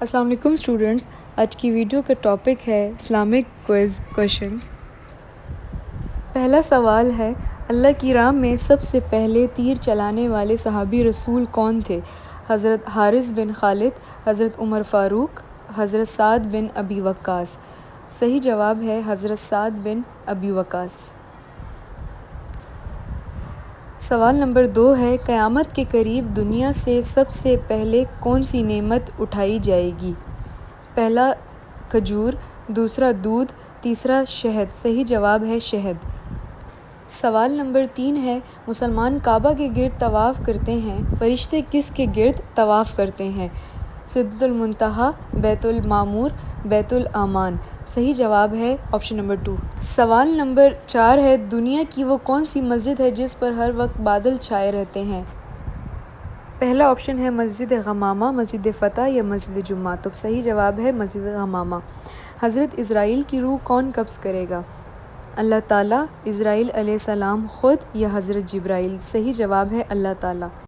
السلام علیکم اسٹوڈنٹس، آج کی ویڈیو کا ٹاپک ہے اسلامک کوئز کوشچنز۔ پہلا سوال ہے، اللہ کی راہ میں سب سے پہلے تیر چلانے والے صحابی رسول کون تھے؟ حضرت حارث بن خالد، حضرت عمر فاروق، حضرت سعد بن ابی وقاص۔ صحیح جواب ہے حضرت سعد بن ابی وقاص۔ سوال نمبر 2 ہے، قیامت کے قریب دنیا سے سب سے پہلے کون سی نعمت اٹھائی جائے گی؟ پہلا کھجور، دوسرا دودھ، تیسرا شہد۔ صحیح جواب ہے شہد۔ سوال نمبر 3 ہے، مسلمان کعبہ کے گرد طواف کرتے ہیں، فرشتے کس کے گرد طواف کرتے ہیں؟ سدرۃ المنتہا، بیت المعمور، بیت الامان۔ صحیح جواب ہے آپشن نمبر 2۔ سوال نمبر 4 ہے، دنیا کی وہ کون سی مسجد ہے جس پر ہر وقت بادل چھائے رہتے ہیں؟ پہلا آپشن ہے مسجد غمامہ، مسجد فتح یا مسجد جمعہ۔ تو صحیح جواب ہے مسجد غمامہ۔ حضرت اسرائیل کی روح کون قبض کرے گا؟ اللہ تعالیٰ، اسرائیل علیہ السلام خود یا حضرت جبرائیل؟ صحیح جواب ہے اللہ تعالیٰ۔